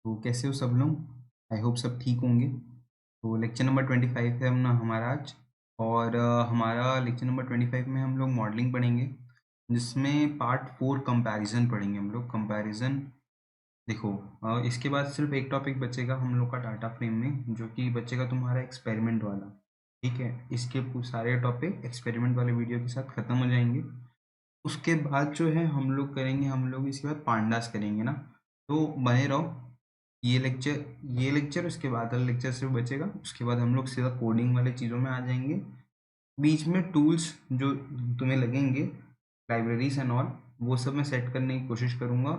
तो कैसे हो सब लोग? आई होप सब ठीक होंगे। तो लेक्चर नंबर 25 है हम ना हमारा आज। और हमारा लेक्चर नंबर 25 में हम लोग मॉडलिंग पढ़ेंगे, जिसमें पार्ट 4 कंपैरिजन पढ़ेंगे हम लोग। कंपैरिजन देखो, इसके बाद सिर्फ एक टॉपिक बचेगा हम लोग का डाटा फ्रेम में, जो कि बचेगा तुम्हारा एक्सपेरिमेंट वाला। ठीक है, इसके सारे टॉपिक एक्सपेरिमेंट वाले वीडियो के साथ ख़त्म हो जाएंगे। उसके बाद जो है हम लोग इसके बाद पांडास करेंगे ना। तो बने रहो। ये लेक्चर उसके बाद वाला लेक्चर सिर्फ बचेगा, उसके बाद हम लोग सीधा कोडिंग वाले चीज़ों में आ जाएंगे। बीच में टूल्स जो तुम्हें लगेंगे, लाइब्रेरीज एंड ऑल, वो सब मैं सेट करने की कोशिश करूँगा।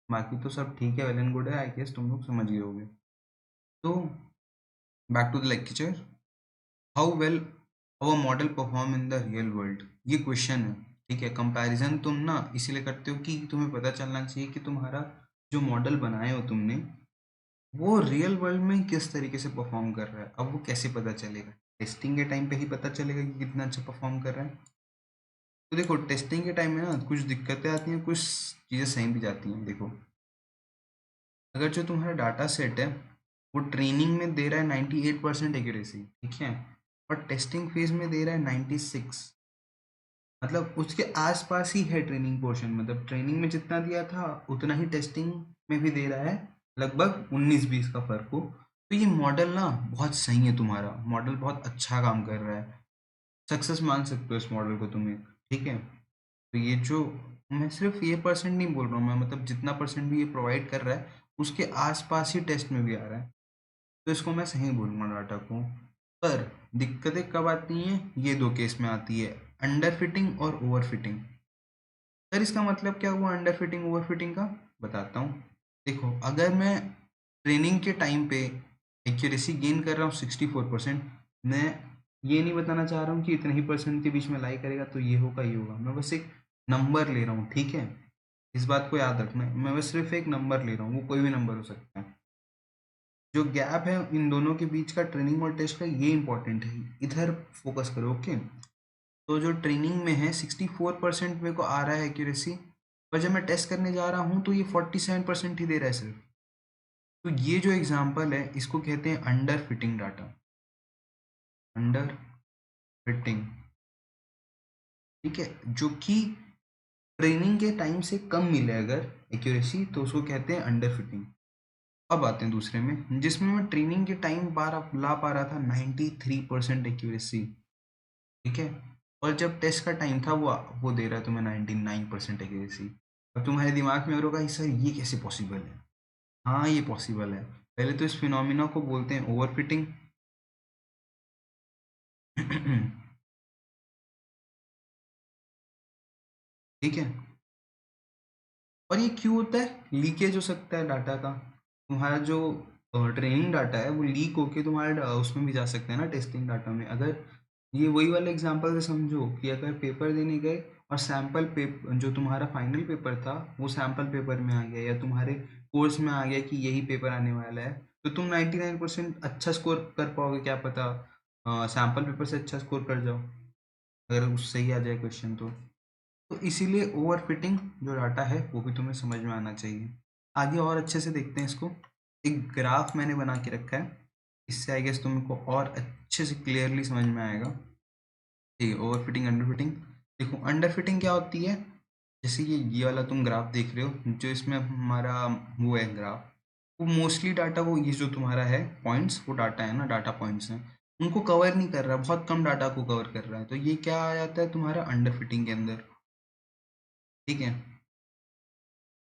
बाकी तो सब ठीक है, वेल एंड गुड है, आई गेस तुम लोग समझ गए होगे। तो back to the lecture. How well our model perform in the real world, ये क्वेश्चन है। ठीक है, कंपैरिजन तुम ना इसीलिए करते हो कि तुम्हें पता चलना चाहिए कि तुम्हारा जो मॉडल बनाए हो तुमने, वो रियल वर्ल्ड में किस तरीके से परफॉर्म कर रहा है। अब वो कैसे पता चलेगा? टेस्टिंग के टाइम पे ही पता चलेगा कि कितना अच्छा परफॉर्म कर रहा है। तो देखो, टेस्टिंग के टाइम में ना कुछ दिक्कतें आती हैं, कुछ चीज़ें सही भी जाती हैं। देखो, अगर जो तुम्हारा डाटा सेट है वो ट्रेनिंग में दे रहा है 98% एक्यूरेसी, ठीक है, और टेस्टिंग फेज में दे रहा है 96, मतलब उसके आसपास ही है ट्रेनिंग पोर्शन। मतलब ट्रेनिंग में जितना दिया था उतना ही टेस्टिंग में भी दे रहा है, लगभग 19-20 का फर्क हो। तो ये मॉडल ना बहुत सही है, तुम्हारा मॉडल बहुत अच्छा काम कर रहा है। सक्सेस मान सकते हो इस मॉडल को तुम्हें। ठीक है, तो ये जो मैं सिर्फ ये परसेंट नहीं बोल रहा हूँ, मैं मतलब जितना परसेंट भी ये प्रोवाइड कर रहा है उसके आसपास ही टेस्ट में भी आ रहा है। तो इसको मैं सही बोलूँगा डाटा को। पर दिक्कतें कब आती हैं? ये दो केस में आती है, अंडर फिटिंग और ओवर फिटिंग। सर इसका मतलब क्या हुआ अंडर फिटिंग ओवर फिटिंग का? बताता हूँ। देखो, अगर मैं ट्रेनिंग के टाइम पे एक्यूरेसी गेन कर रहा हूँ 64%, मैं ये नहीं बताना चाह रहा हूँ कि इतने ही परसेंट के बीच में लाई करेगा तो ये होगा ये होगा। मैं बस एक नंबर ले रहा हूँ, ठीक है, इस बात को याद रखना है। मैं बस सिर्फ एक नंबर ले रहा हूँ, वो कोई भी नंबर हो सकता है। जो गैप है इन दोनों के बीच का, ट्रेनिंग और टेस्ट का, ये इंपॉर्टेंट है, इधर फोकस करो। ओके, तो जो ट्रेनिंग में है 64% मेरे को आ रहा है एक्यूरेसी, पर जब मैं टेस्ट करने जा रहा हूँ तो ये 47% ही दे रहा है सिर्फ। तो ये जो एग्जांपल है इसको कहते हैं under fitting data, under fitting. ठीक है, जो कि ट्रेनिंग के टाइम से कम मिले अगर एक्यूरेसी, तो उसको कहते हैं अंडर फिटिंग। अब आते हैं दूसरे में, जिसमें मैं ट्रेनिंग के टाइम ला पा रहा था 93% एक्यूरेसी, ठीक है, और जब टेस्ट का टाइम था वो दे रहा है तुम्हें 99% एक्यूरेसी। अब तुम्हारे दिमाग में होगा सर ये कैसे पॉसिबल है? हाँ, ये पॉसिबल है। पहले तो इस फिनोमिना को बोलते हैं ओवरफिटिंग। ठीक है, और ये क्यों होता है? लीकेज हो सकता है डाटा का। तुम्हारा जो ट्रेनिंग डाटा है वो लीक होके तुम्हारे उसमें भी जा सकता है ना, टेस्टिंग डाटा में। अगर ये वही वाला एग्जांपल से समझो कि अगर पेपर देने गए और सैम्पल पेपर जो तुम्हारा फाइनल पेपर था वो सैम्पल पेपर में आ गया, या तुम्हारे कोर्स में आ गया कि यही पेपर आने वाला है, तो तुम 99% अच्छा स्कोर कर पाओगे, क्या पता सैम्पल पेपर से अच्छा स्कोर कर जाओ, अगर उससे ही आ जाए क्वेश्चन तो इसीलिए ओवरफिटिंग जो डाटा है वो भी तुम्हें समझ में आना चाहिए। आगे और अच्छे से देखते हैं इसको। एक ग्राफ मैंने बना के रखा है, इससे आई गेस तुमको और अच्छे से क्लियरली समझ में आएगा। ठीक है, ओवरफिटिंग अंडर फिटिंग। देखो, अंडर फिटिंग क्या होती है? जैसे ये वाला तुम ग्राफ देख रहे हो, जो इसमें हमारा वो है ग्राफ, वो मोस्टली डाटा, वो ये जो तुम्हारा है पॉइंट्स, वो डाटा है ना, डाटा पॉइंट्स हैं, उनको कवर नहीं कर रहा, बहुत कम डाटा को कवर कर रहा है, तो ये क्या आ जाता है तुम्हारा अंडर फिटिंग के अंदर। ठीक है,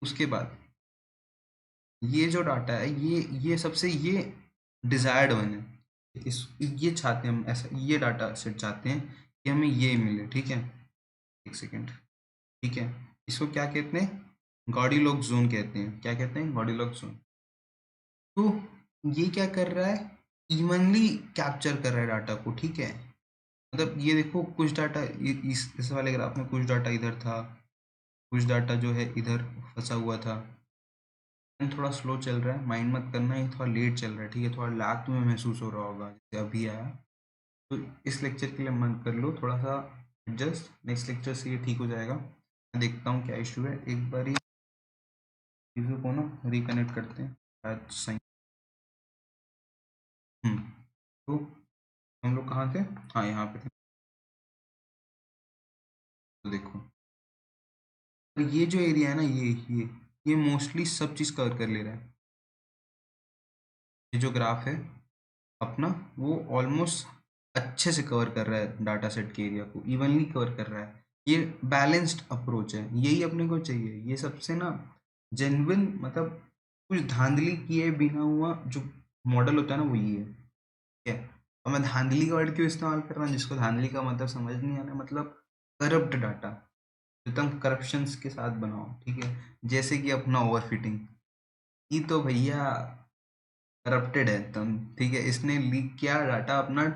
उसके बाद ये जो डाटा है ये सबसे ये डिजायर्ड वन है। इस ये चाहते हैं हम, ऐसा ये डाटा सेट चाहते हैं कि हमें ये मिले। ठीक है, एक सेकेंड। ठीक है, इसको क्या कहते हैं? गॉडीलॉक जोन कहते हैं। क्या कहते हैं? गॉडीलॉक जोन। तो ये क्या कर रहा है? इवनली कैप्चर कर रहा है डाटा को। ठीक है, मतलब ये देखो, कुछ डाटा इस वाले ग्राफ में कुछ डाटा इधर था, कुछ डाटा जो है इधर फंसा हुआ था। थोड़ा स्लो चल रहा है, माइंड मत करना, ये थोड़ा लेट चल रहा है। ठीक है, थोड़ा लैग तुम्हें महसूस हो रहा होगा जैसे अभी आया। तो इस लेक्चर के लिए मन कर लो थोड़ा सा एडजस्ट, नेक्स्ट लेक्चर से ये ठीक हो जाएगा। मैं देखता हूँ क्या इशू है, एक बार चीज़ों को ना रिकनेक्ट करते हैं। सही। तो हम लोग कहाँ थे? हाँ, यहाँ पे थे। तो देखो, तो ये जो एरिया है ना, ये मोस्टली सब चीज़ कवर कर ले रहा है। ये जो ग्राफ है अपना, वो ऑलमोस्ट अच्छे से कवर कर रहा है डाटा सेट के एरिया को, इवनली कवर कर रहा है। ये बैलेंस्ड अप्रोच है, यही अपने को चाहिए। ये सबसे ना जेन्युइन, मतलब कुछ धांधली किए बिना हुआ जो मॉडल होता है ना, वो ये है, ठीक है। और मैं धांधली का वर्ड क्यों इस्तेमाल कर रहा हूँ? जिसको धांधली का मतलब समझ नहीं आ रहा, मतलब करप्ट डाटा, एकदम करप्शंस के साथ बनाओ, ठीक है। जैसे कि अपना ओवरफिटिंग, ये तो भैया करप्टेड है एकदम, ठीक है। इसने लीक किया डाटा अपना,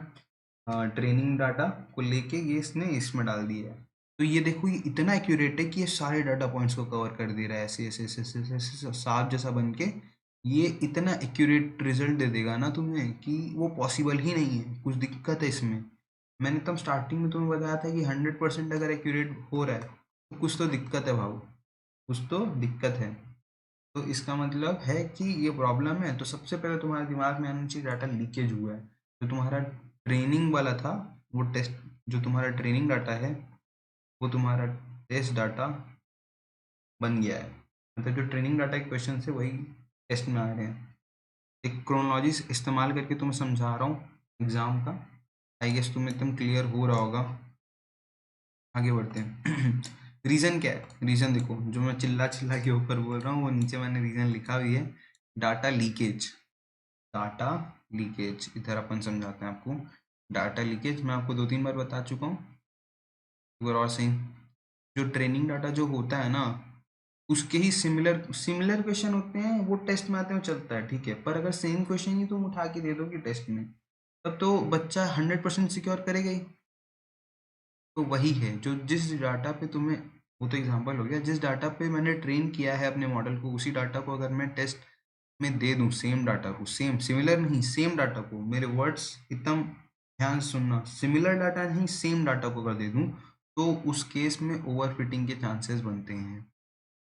ट्रेनिंग डाटा को लेके ये इसने इसमें डाल दिया है। तो ये देखो, ये इतना एक्यूरेट है कि ये सारे डाटा पॉइंट्स को कवर कर दे रहा है, ऐसे ऐसे ऐसे ऐसे ऐसे ऐसे सांप जैसा बन के। ये इतना एक्यूरेट रिजल्ट दे देगा ना तुम्हें कि वो पॉसिबल ही नहीं है। कुछ दिक्कत है इसमें। मैंने तब स्टार्टिंग में तुम्हें बताया था कि 100% अगर एक्यूरेट हो रहा है तो कुछ तो दिक्कत है भाव, कुछ तो दिक्कत है। तो इसका मतलब है कि ये प्रॉब्लम है। तो सबसे पहले तुम्हारे दिमाग में आना चाहिए डाटा लीकेज हुआ है। जो तुम्हारा ट्रेनिंग वाला था, वो टेस्ट, जो तुम्हारा ट्रेनिंग डाटा है, वो तुम्हारा टेस्ट डाटा बन गया है। मतलब जो ट्रेनिंग डाटा के क्वेश्चन है वही टेस्ट में आ रहे हैं। एक क्रोनोलॉजी इस्तेमाल करके तुम्हें समझा रहा हूँ एग्जाम का। आई गेस तुम्हें एकदम क्लियर हो रहा होगा। आगे बढ़ते हैं। रीज़न क्या है? रीज़न देखो, जो मैं चिल्ला चिल्ला के ऊपर बोल रहा हूँ वो नीचे मैंने रीज़न लिखा भी है। डाटा लीकेज, डाटा लीकेज इधर अपन समझाते हैं आपको। डाटा लीकेज मैं आपको 2-3 बार बता चुका हूँ। एक बार और सही, जो ट्रेनिंग डाटा जो होता है ना, उसके ही सिमिलर सिमिलर क्वेश्चन होते हैं, वो टेस्ट में आते हैं, चलता है, ठीक है। पर अगर सेम क्वेश्चन ही तुम उठा के दे दोगे टेस्ट में, तब तो बच्चा 100% सिक्योर करेगा ही। तो वही है, जो जिस डाटा पे तुम्हें, वो तो एग्जांपल हो गया, जिस डाटा पे मैंने ट्रेन किया है अपने मॉडल को, उसी डाटा को अगर मैं टेस्ट में दे दूं, सेम डाटा को, सेम सिमिलर नहीं, सेम डाटा को, मेरे वर्ड्स एकदम ध्यान से सुनना, सिमिलर डाटा नहीं, सेम डाटा को अगर दे दूं, तो उस केस में ओवरफिटिंग के चांसेस बनते हैं।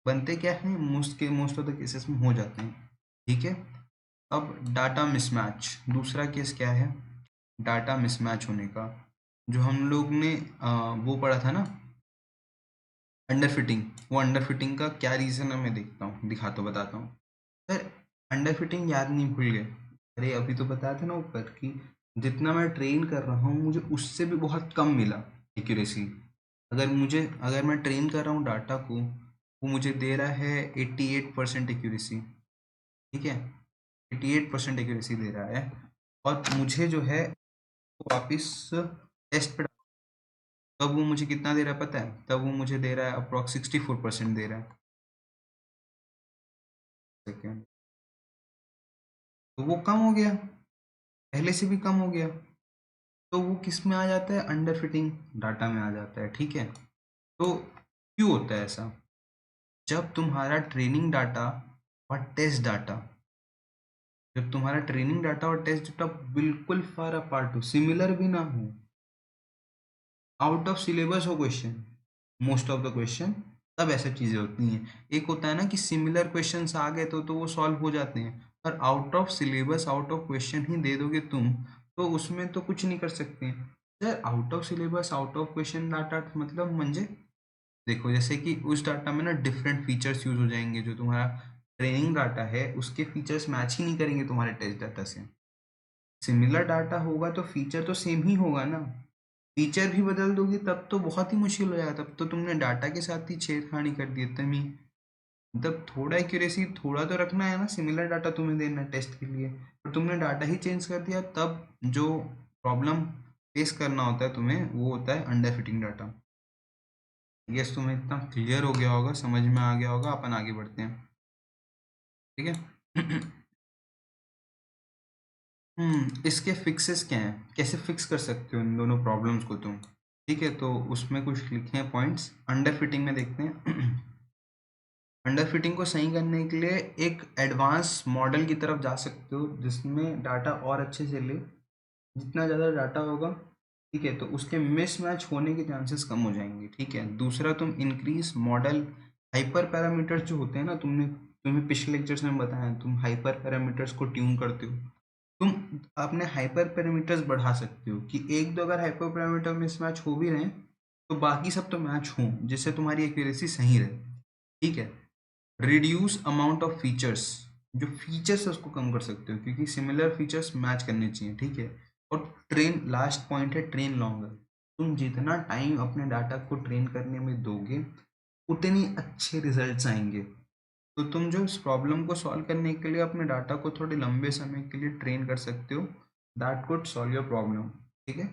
बनते क्या हैं? मोस्ट ऑफ द केसेस में हो जाते हैं, ठीक है। अब डाटा मिसमैच, दूसरा केस क्या है डाटा मिसमैच होने का? जो हम लोग ने वो पढ़ा था ना, अंडर फिटिंग। वो अंडर फिटिंग का क्या रीज़न है मैं देखता हूँ, दिखाता हूँ, बताता हूँ। सर, अंडर फिटिंग याद नहीं, भूल गए? अरे अभी तो बताया था ना ऊपर कि जितना मैं ट्रेन कर रहा हूँ मुझे उससे भी बहुत कम मिला एक्यूरेसी। अगर मैं ट्रेन कर रहा हूँ डाटा को, वो मुझे दे रहा है 88% एक्यूरेसी, ठीक है। 88% एक्यूरेसी दे रहा है। और मुझे जो है वो वापस टेस्ट पे, तब वो मुझे कितना दे रहा है पता है? तब वो मुझे दे रहा है अप्रॉक्स 64% दे रहा है। सेकेंड, तो वो कम हो गया, पहले से भी कम हो गया। तो वो किस में आ जाता है? अंडर फिटिंग डाटा में आ जाता है, ठीक है। तो क्यों होता है ऐसा? जब तुम्हारा ट्रेनिंग डाटा और टेस्ट डाटा, जब तुम्हारा ट्रेनिंग डाटा और टेस्ट डाटा बिल्कुल फार अपार्ट हो, सिमिलर भी ना हो, आउट ऑफ सिलेबस हो question, most of the question, तब ऐसी चीजें होती हैं। एक होता है ना कि सिमिलर क्वेश्चंस आ गए तो वो सॉल्व हो जाते हैं, पर out of syllabus, out of question ही दे दोगे तुम, तो उसमें तो कुछ नहीं कर सकते। Sir, out of syllabus, out of question data मतलब म्हणजे, देखो जैसे कि उस डाटा में ना डिफरेंट फीचर्स यूज हो जाएंगे, जो तुम्हारा ट्रेनिंग डाटा है उसके फीचर्स मैच ही नहीं करेंगे तुम्हारे टेस्ट डाटा से। सिमिलर डाटा होगा तो फीचर तो सेम ही होगा ना। फीचर भी बदल दोगे तब तो बहुत ही मुश्किल हो जाएगा, तब तो तुमने डाटा के साथ ही छेड़खानी कर दी तुम ही। मतलब थोड़ा एक्यूरेसी थोड़ा तो रखना है ना, सिमिलर डाटा तुम्हें देना है टेस्ट के लिए, और तुमने डाटा ही चेंज कर दिया, तब जो प्रॉब्लम फेस करना होता है तुम्हें, वो होता है अंडर फिटिंग डाटा। यस, तुम्हें इतना क्लियर हो गया होगा, समझ में आ गया होगा। अपन आगे बढ़ते हैं, ठीक है। इसके फिक्सेस क्या हैं? कैसे फिक्स कर सकते हो इन दोनों प्रॉब्लम्स को तुम? ठीक है, तो उसमें कुछ लिखे हैं पॉइंट्स, अंडर फिटिंग में देखते हैं। अंडर फिटिंग को सही करने के लिए एक एडवांस मॉडल की तरफ जा सकते हो, जिसमें डाटा और अच्छे से ले। जितना ज़्यादा डाटा होगा, ठीक है, तो उसके मिसमैच होने के चांसेस कम हो जाएंगे, ठीक है। दूसरा, तुम इंक्रीज मॉडल हाइपर पैरामीटर्स जो होते हैं ना, तुम्हें पिछले लेक्चर्स में बताया, तुम हाइपर पैरामीटर्स को ट्यून करते हो, तुम अपने हाइपर पैरामीटर्स बढ़ा सकते हो कि एक दो अगर हाइपर पैरामीटर मिसमैच हो भी रहे हैं तो बाकी सब तो मैच हो, जिससे तुम्हारी एक्यूरेसी सही रहे। ठीक है। रिड्यूस अमाउंट ऑफ फीचर्स, जो फीचर्स है उसको कम कर सकते हो, क्योंकि सिमिलर फीचर्स मैच करने चाहिए। ठीक है। और ट्रेन, लास्ट पॉइंट है ट्रेन लॉन्गर। तुम जितना टाइम अपने डाटा को ट्रेन करने में दोगे उतनी अच्छे रिजल्ट्स आएंगे। तो तुम जो इस प्रॉब्लम को सॉल्व करने के लिए अपने डाटा को थोड़े लंबे समय के लिए ट्रेन कर सकते हो, that could solve your problem. ठीक है।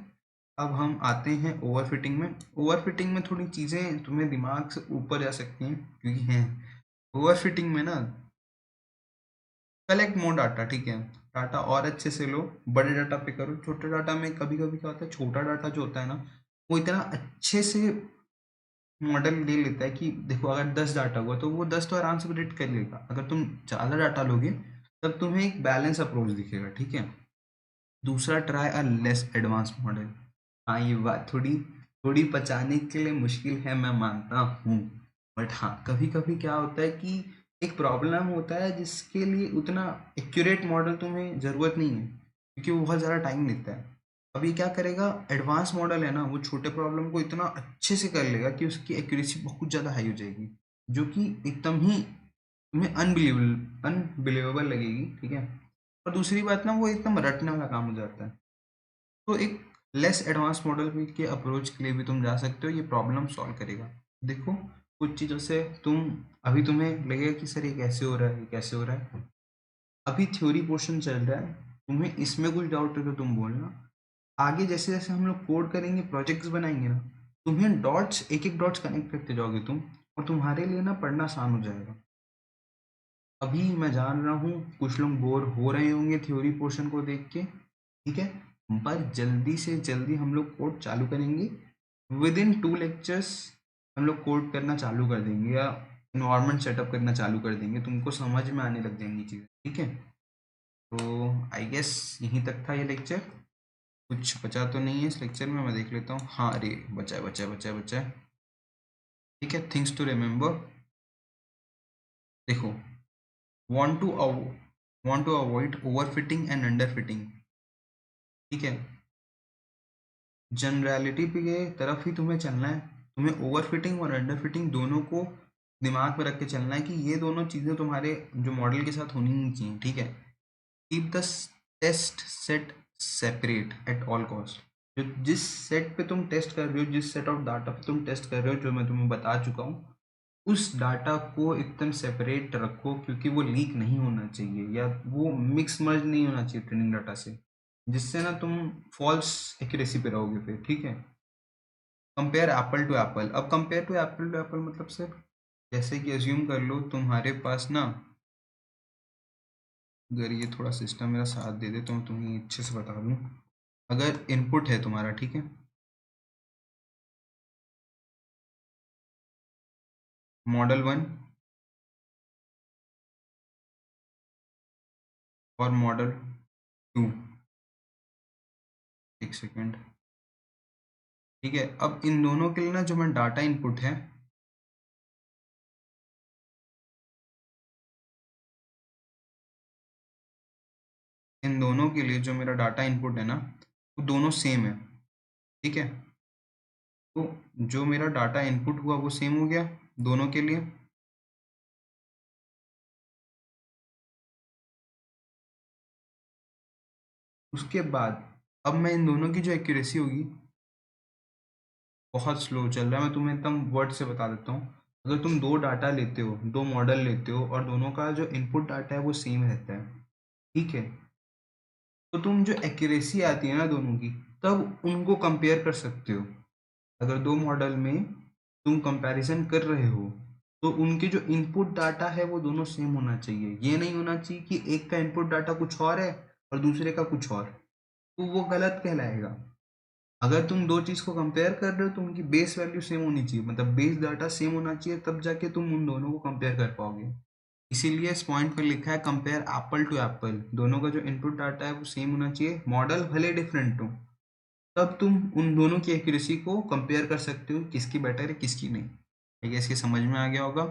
अब हम आते हैं ओवरफिटिंग में। ओवरफिटिंग में थोड़ी चीज़ें तुम्हें दिमाग से ऊपर जा सकती हैं, क्योंकि हैं ओवरफिटिंग में ना, कलेक्ट मोर डाटा। ठीक है। डाटा और अच्छे से लो, बड़े डाटा पे करो। छोटे डाटा में कभी कभी क्या होता है, छोटा डाटा जो होता है ना, वो इतना अच्छे से मॉडल ले लेता है कि देखो अगर 10 डाटा हुआ तो वो 10 तो आराम से प्रेडिक्ट कर लेगा। अगर तुम ज़्यादा डाटा लोगे तब तुम्हें एक बैलेंस अप्रोच दिखेगा। ठीक है। दूसरा, try a less advance model. हाँ, ये बात थोड़ी थोड़ी पचाने के लिए मुश्किल है, मैं मानता हूँ। बट हाँ, कभी कभी क्या होता है कि एक प्रॉब्लम होता है जिसके लिए उतना एक्यूरेट मॉडल तुम्हें ज़रूरत नहीं है, क्योंकि वो बहुत ज़्यादा टाइम लेता है। अब ये क्या करेगा, एडवांस मॉडल है ना, वो छोटे प्रॉब्लम को इतना अच्छे से कर लेगा कि उसकी एक्यूरेसी बहुत ज़्यादा हाई हो जाएगी, जो कि एकदम ही तुम्हें अनबिलीवेबल अनबिलीवेबल लगेगी। ठीक है। और दूसरी बात ना, वो एकदम रटने वाला काम हो जाता है। तो एक लेस एडवांस मॉडल भी के अप्रोच के लिए भी तुम जा सकते हो, ये प्रॉब्लम सॉल्व करेगा। देखो, कुछ चीज़ों से अभी तुम्हें लगेगा कि सर ये कैसे हो रहा है, ये कैसे हो रहा है। अभी थ्योरी पोर्शन चल रहा है, तुम्हें इसमें कुछ डाउट है तो तुम बोलना। आगे जैसे जैसे हम लोग कोड करेंगे, प्रोजेक्ट्स बनाएंगे ना, तुम्हें डॉट्स, एक एक डॉट्स कनेक्ट करते जाओगे तुम, और तुम्हारे लिए ना पढ़ना आसान हो जाएगा। अभी मैं जान रहा हूँ कुछ लोग बोर हो रहे होंगे थ्योरी पोर्शन को देख के। ठीक है। पर जल्दी से जल्दी हम लोग कोड चालू करेंगे। विद इन 2 लेक्चर्स हम लोग कोड करना चालू कर देंगे, या इन्वायरमेंट सेटअप करना चालू कर देंगे, तुमको समझ में आने लग जाएंगी चीज़ें। ठीक है। तो आई गेस यहीं तक था ये लेक्चर। कुछ बचा तो नहीं है इस लेक्चर में, मैं देख लेता हूँ। हाँ, अरे बचा है, बचा है, बचा है, बचा है। ठीक है। Things to remember. देखो, want to want to avoid overfitting and underfitting। ठीक है। जनरलिटी पे के तरफ ही तुम्हें चलना है। तुम्हें ओवरफिटिंग और अंडरफिटिंग दोनों को दिमाग में रख के चलना है कि ये दोनों चीज़ें तुम्हारे जो मॉडल के साथ होनी नहीं चाहिए। ठीक है। Keep the test set separate at all cost. जो जिस सेट पे तुम टेस्ट कर रहे हो, जिस सेट ऑफ डाटा पे तुम टेस्ट कर रहे हो, जो मैं तुम्हें बता चुका हूँ, उस डाटा को एकदम सेपरेट रखो, क्योंकि वो लीक नहीं होना चाहिए, या वो मिक्स मर्ज नहीं होना चाहिए ट्रेनिंग डाटा से, जिससे ना तुम फॉल्स एक्यूरेसी पे रहोगे फिर। ठीक है। Compare apple to apple. अब कंपेयर टू एप्पल मतलब सर, जैसे कि अज्यूम कर लो तुम्हारे पास ना, अगर ये थोड़ा सिस्टम मेरा साथ दे दे तो मैं तुम्हें अच्छे से बता दूँ। अगर इनपुट है तुम्हारा, ठीक है, मॉडल 1 और मॉडल 2। एक सेकेंड। ठीक है। अब इन दोनों के लिए ना जो मैं डाटा इनपुट है, इन दोनों के लिए जो मेरा डाटा इनपुट है ना, वो दोनों सेम है। ठीक है। तो जो मेरा डाटा इनपुट हुआ वो सेम हो गया दोनों के लिए। उसके बाद अब मैं इन दोनों की जो एक्यूरेसी होगी, बहुत स्लो चल रहा है, मैं तुम्हें एकदम वर्ड से बता देता हूँ। अगर तुम दो डाटा लेते हो, दो मॉडल लेते हो, और दोनों का जो इनपुट डाटा है वो सेम रहता है, ठीक है, तो तुम जो एक्यूरेसी आती है ना दोनों की, तब उनको कंपेयर कर सकते हो। अगर दो मॉडल में तुम कंपैरिजन कर रहे हो, तो उनके जो इनपुट डाटा है वो दोनों सेम होना चाहिए। ये नहीं होना चाहिए कि एक का इनपुट डाटा कुछ और है और दूसरे का कुछ और, तो वो गलत कहलाएगा। अगर तुम दो चीज़ को कंपेयर कर रहे हो तो उनकी बेस वैल्यू सेम होनी चाहिए, मतलब बेस डाटा सेम होना चाहिए, तब जाके तुम उन दोनों को कंपेयर कर पाओगे। इसीलिए इस पॉइंट पर लिखा है कंपेयर एप्पल टू एप्पल। दोनों का जो इनपुट डाटा है वो सेम होना चाहिए, मॉडल भले डिफरेंट हो, तब तुम उन दोनों की एक्यूरेसी को कंपेयर कर सकते हो, किसकी बेटर है किसकी नहीं। आई गेस ये समझ में आ गया होगा।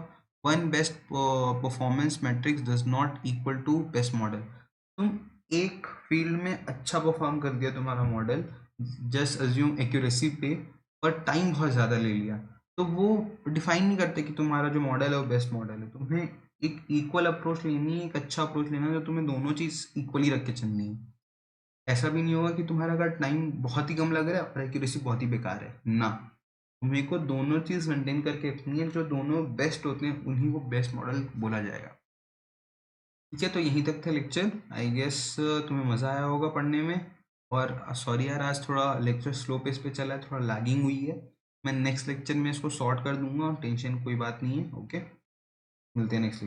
One best performance metrics does not equal to best model. तुम एक फील्ड में अच्छा परफॉर्म कर दिया तुम्हारा मॉडल, जस्ट अज्यूम एक्यूरेसी पे, पर टाइम बहुत ज़्यादा ले लिया, तो वो डिफाइन नहीं करते कि तुम्हारा जो मॉडल है वो बेस्ट मॉडल है। तुम्हें एक इक्वल अप्रोच लेनी है, एक अच्छा अप्रोच लेना है, जो तुम्हें दोनों चीज़ इक्वली रख के चलनी है। ऐसा भी नहीं होगा कि तुम्हारा अगर टाइम बहुत ही कम लग रहा है और एक्यूरेसी बहुत ही बेकार है ना। तुम्हें को दोनों चीज़ मेंटेन करके रखनी है, जो दोनों बेस्ट होते हैं उन्हीं को बेस्ट मॉडल बोला जाएगा। ठीक है, तो यहीं तक था लेक्चर। आई गेस तुम्हें मज़ा आया होगा पढ़ने में। और सॉरी यार, आज थोड़ा लेक्चर स्लो पेस पे चला है, थोड़ा लैगिंग हुई है। मैं नेक्स्ट लेक्चर में इसको सॉर्ट कर दूंगा, टेंशन कोई बात नहीं है। ओके, मिलते हैं नेक्स्ट।